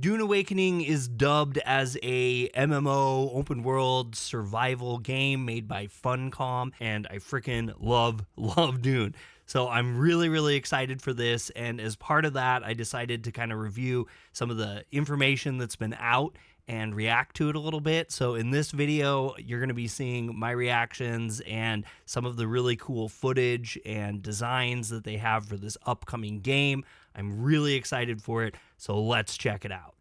Dune Awakening is dubbed as a MMO open world survival game made by Funcom, and I freaking love Dune. So I'm really excited for this, and as part of that, I decided to kind of review some of the information that's been out and react to it a little bit. So in this video, you're going to be seeing my reactions and some of the really cool footage and designs that they have for this upcoming game. I'm really excited for it, so let's check it out.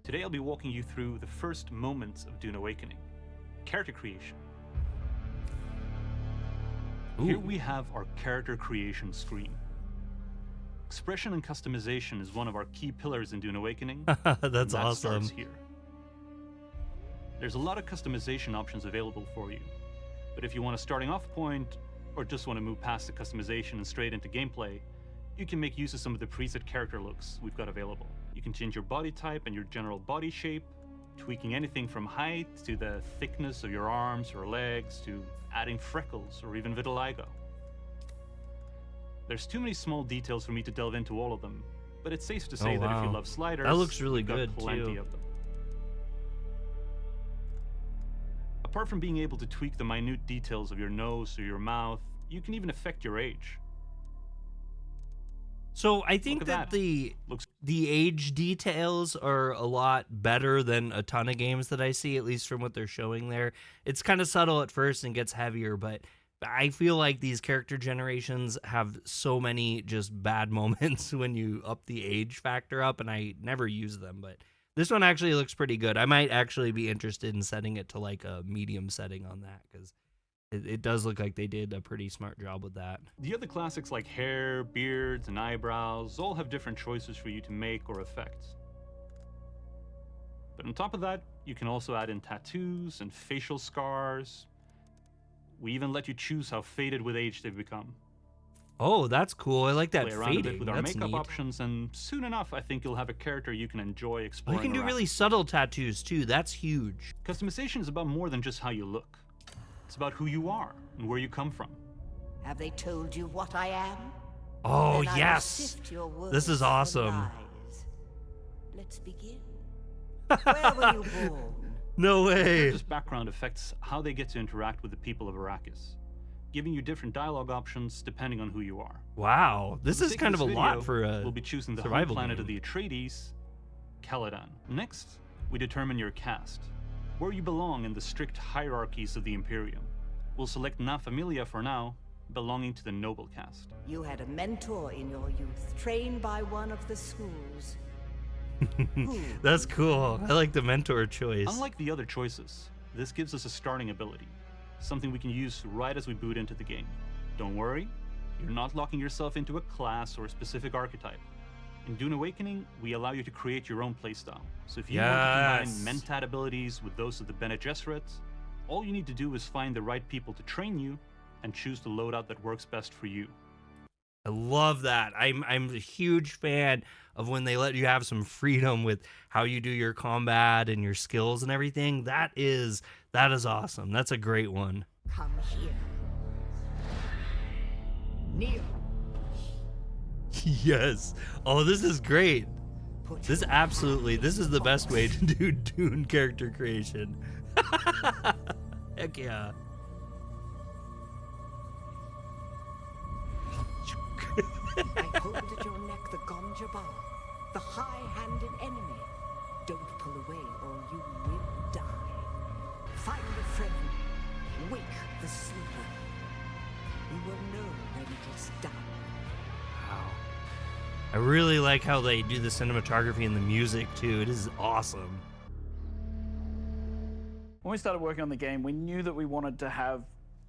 Today I'll be walking you through the first moments of Dune Awakening, character creation. Ooh. Here we have our character creation screen. Expression and customization is one of our key pillars in Dune Awakening. That's that awesome. Starts here. There's a lot of customization options available for you, but if you want a starting off point, or just want to move past the customization and straight into gameplay, you can make use of some of the preset character looks we've got available. You can change your body type and your general body shape, tweaking anything from height to the thickness of your arms or legs to adding freckles or even vitiligo. There's too many small details for me to delve into all of them, but it's safe to say that if you love sliders, that looks really we've got good plenty too. of them. Apart from being able to tweak the minute details of your nose or your mouth, you can even affect your age. So I think that the age details are a lot better than a ton of games that I see, at least from what they're showing there. It's kind of subtle at first and gets heavier, but I feel like these character generations have so many just bad moments when you up the age factor up, and I never use them, but this one actually looks pretty good. I might actually be interested in setting it to like a medium setting on that, because it does look like they did a pretty smart job with that. The other classics like hair, beards, and eyebrows all have different choices for you to make or affect. But on top of that, you can also add in tattoos and facial scars. We even let you choose how faded with age they've become. Oh, that's cool. I like that Play around a bit fading. with our That's makeup neat. options, and soon enough, I think you'll have a character you can enjoy exploring. You can do around. really subtle tattoos too. That's huge. Customization is about more than just how you look. It's about who you are and where you come from. Have they told you what I am? Oh, Then I will yes. sift your words This is for awesome. lies. Let's begin. Where were you born? No way. This background affects how they get to interact with the people of Arrakis, giving you different dialogue options depending on who you are. Wow, this For the is sake kind of a this lot video, for a We'll be choosing the home survival planet game. of the Atreides, Caladan. Next, we determine your caste, where you belong in the strict hierarchies of the Imperium. We'll select Na Familia for now, belonging to the noble caste. You had a mentor in your youth, trained by one of the schools. Who? That's cool. I like the mentor choice. Unlike the other choices, this gives us a starting ability, something we can use right as we boot into the game. Don't worry, you're not locking yourself into a class or a specific archetype. In Dune Awakening, we allow you to create your own playstyle. So if you want to combine Mentat abilities with those of the Bene Gesserit, all you need to do is find the right people to train you and choose the loadout that works best for you. I love that. I'm a huge fan of when they let you have some freedom with how you do your combat and your skills and everything. That is awesome. That's a great one. Come here. Kneel. Yes. Oh, this is great. Put This your absolutely, this is the best way hands. to do Dune character creation. Heck yeah. I hold at your neck the Gonjabar, the high-handed enemy. Don't pull away or you will die. Find a friend. Wake the sleeper. You will know when it is done. Wow. I really like how they do the cinematography and the music too. It is awesome. When we started working on the game, we knew that we wanted to have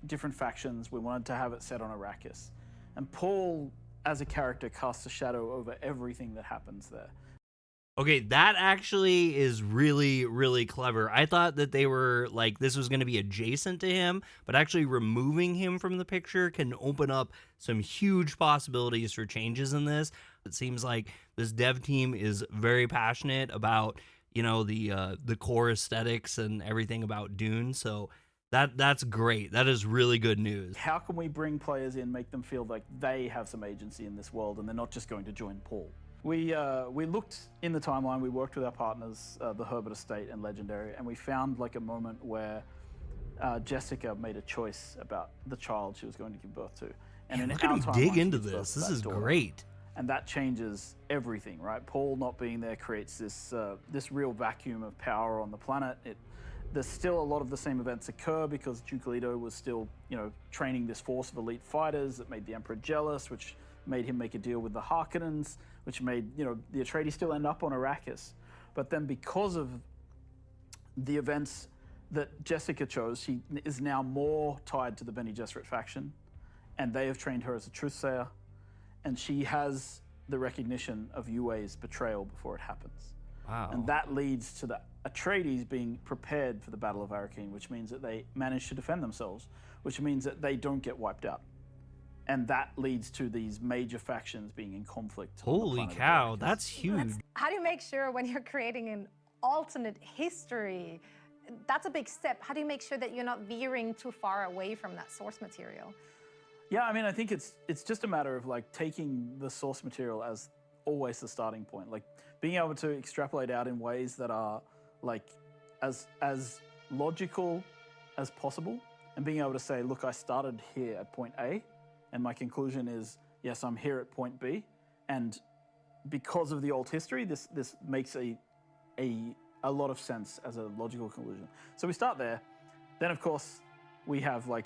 different factions. We wanted to have it set on Arrakis. And Paul, as a character, casts a shadow over everything that happens there. Okay, that actually is really clever. I thought that they were like, this was going to be adjacent to him, but actually removing him from the picture can open up some huge possibilities for changes in this. It seems like this dev team is very passionate about, you know, the core aesthetics and everything about Dune. So that's great. That is really good news. How can we bring players in, make them feel like they have some agency in this world and they're not just going to join Paul? We looked in the timeline. We worked with our partners, the Herbert Estate and Legendary, and we found like a moment where Jessica made a choice about the child she was going to give birth to. And in Look our at him timeline, dig she into gives birth this. to This that is daughter. great. And that changes everything, right? Paul not being there creates this real vacuum of power on the planet. There's still a lot of the same events occur because Duke Leto was still, training this force of elite fighters that made the Emperor jealous, which made him make a deal with the Harkonnens, which made, the Atreides still end up on Arrakis. But then because of the events that Jessica chose, she is now more tied to the Bene Gesserit faction, and they have trained her as a truthsayer, and she has the recognition of Yue's betrayal before it happens. Wow. And that leads to the Atreides being prepared for the Battle of Arrakeen, which means that they manage to defend themselves, which means that they don't get wiped out. And that leads to these major factions being in conflict. on the Holy planet of cow, Arrakis. that's huge. How do you make sure when you're creating an alternate history, that's a big step. How do you make sure that you're not veering too far away from that source material? Yeah, I mean, I think it's just a matter of like taking the source material as always the starting point, like being able to extrapolate out in ways that are like as logical as possible, and being able to say, look, I started here at point A, and my conclusion is yes, I'm here at point B, and because of the old history, this makes a lot of sense as a logical conclusion. So we start there. Then, of course, we have like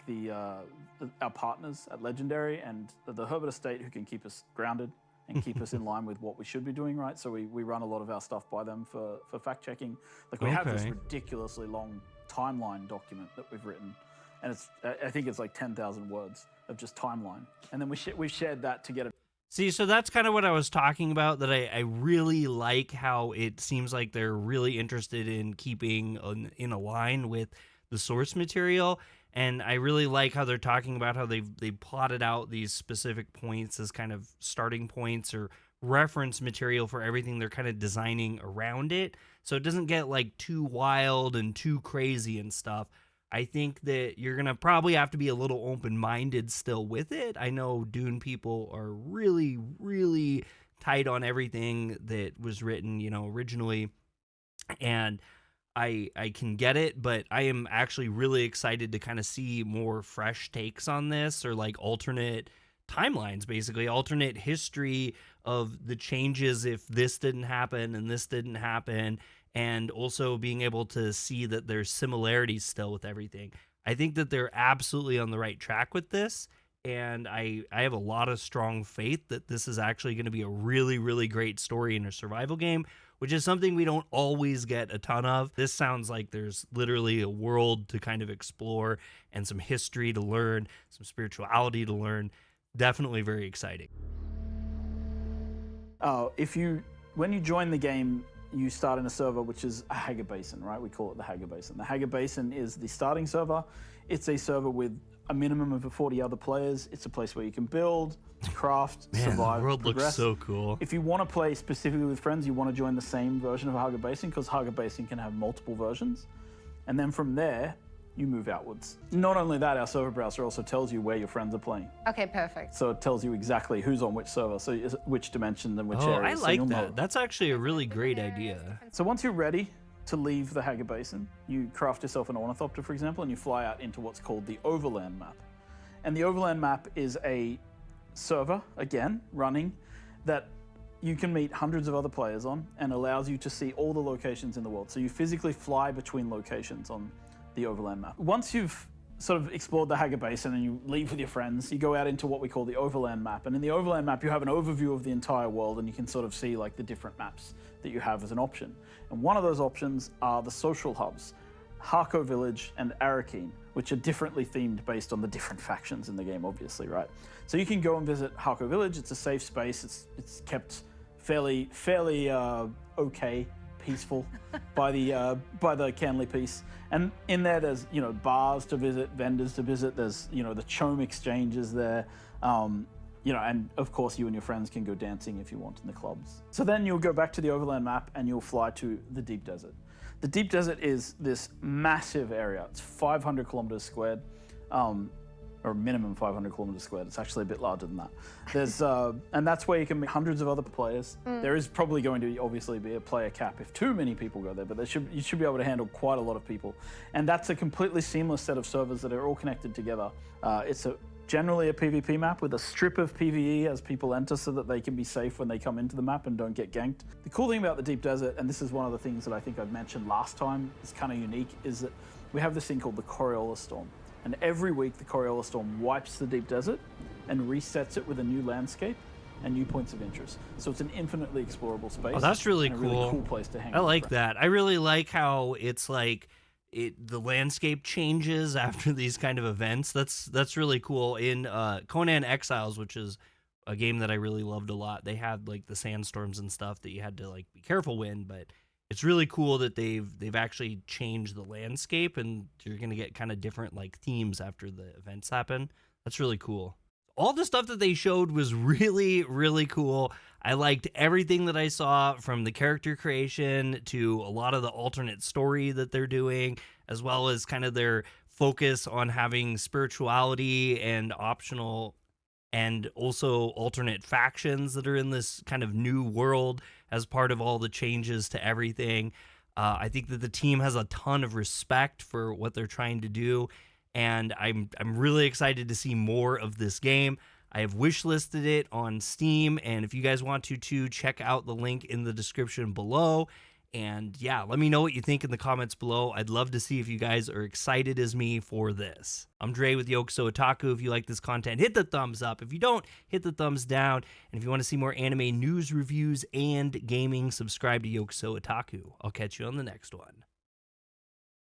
our partners at Legendary and the Herbert Estate who can keep us grounded and keep us in line with what we should be doing, right? So we run a lot of our stuff by them for fact checking. Like we have this Okay. ridiculously long timeline document that we've written, and I think it's like 10,000 words of just timeline. And then we've shared that to get it. See, so that's kind of what I was talking about, that I really like how it seems like they're really interested in keeping in a line with the source material. And I really like how they're talking about how they plotted out these specific points as kind of starting points or reference material for everything they're kind of designing around it. So it doesn't get like too wild and too crazy and stuff. I think that you're going to probably have to be a little open-minded still with it. I know Dune people are really, really tight on everything that was written, originally. And I can get it, but I am actually really excited to kind of see more fresh takes on this, or like alternate timelines, basically alternate history of the changes if this didn't happen and this didn't happen, and also being able to see that there's similarities still with everything. I think that they're absolutely on the right track with this, and I have a lot of strong faith that this is actually going to be a really, really great story in a survival game, which is something we don't always get a ton of. This sounds like there's literally a world to kind of explore and some history to learn, some spirituality to learn. Definitely very exciting. When you join the game, you start in a server which is a Hagar Basin, right? We call it the Hagar Basin. The Hagar Basin is the starting server. It's a server with a minimum of 40 other players. It's a place where you can build, craft, Man, survive, the world progress. looks so cool. If you want to play specifically with friends, you want to join the same version of Hagar Basin, because Hagar Basin can have multiple versions. And then from there, you move outwards. Not only that, our server browser also tells you where your friends are playing. Okay, perfect. So it tells you exactly who's on which server, so which dimension and which Oh, area. I so like you'll that. know. That's actually a really great idea. So once you're ready to leave the Hagar Basin, you craft yourself an ornithopter, for example, and you fly out into what's called the Overland Map. And the Overland Map is a server, again, running, that you can meet hundreds of other players on, and allows you to see all the locations in the world. So you physically fly between locations on the Overland Map. Once you've sort of explored the Hagar Basin and you leave with your friends, you go out into what we call the Overland Map. And in the Overland Map, you have an overview of the entire world, and you can sort of see like the different maps that you have as an option. And one of those options are the social hubs, Harko Village and Arrakeen, which are differently themed based on the different factions in the game, obviously, right? So you can go and visit Harko Village. It's a safe space. It's kept fairly okay, peaceful by the Canley Peace. And in there, there's bars to visit, vendors to visit. There's the Chome exchanges there. And of course you and your friends can go dancing if you want in the clubs. So then you'll go back to the Overland Map and you'll fly to the Deep Desert. The Deep Desert is this massive area. It's 500 kilometers squared. or minimum 500 kilometers squared. It's actually a bit larger than that. There's and that's where you can meet hundreds of other players. There is probably going to obviously be a player cap if too many people go there, but you should be able to handle quite a lot of people. And that's a completely seamless set of servers that are all connected together. It's generally a PvP map with a strip of PvE as people enter so that they can be safe when they come into the map and don't get ganked. The cool thing about the deep desert, and this is one of the things that I think I've mentioned last time, is kind of unique, is that we have this thing called the coriolis storm. And every week the coriolis storm wipes the deep desert and resets it with a new landscape and new points of interest. So it's an infinitely explorable space. Oh, that's really and cool. A really cool place to hang out. I like that. I really like how it's like the landscape changes after these kind of events. That's really cool. In Conan Exiles, which is a game that I really loved a lot, they had like the sandstorms and stuff that you had to like be careful when, but it's really cool that they've actually changed the landscape, and you're gonna get kind of different like themes after the events happen. That's really cool. All the stuff that they showed was really, really cool. I liked everything that I saw, from the character creation to a lot of the alternate story that they're doing, as well as kind of their focus on having spirituality and optional and also alternate factions that are in this kind of new world as part of all the changes to everything. I think that the team has a ton of respect for what they're trying to do, and I'm really excited to see more of this game. I have wishlisted it on Steam, and if you guys want to too, check out the link in the description below. And yeah, let me know what you think in the comments below. I'd love to see if you guys are excited as me for this. I'm Dre with Yokuso Otaku. If you like this content, hit the thumbs up. If you don't, hit the thumbs down. And if you want to see more anime news, reviews, and gaming, subscribe to Yokuso Otaku. I'll catch you on the next one.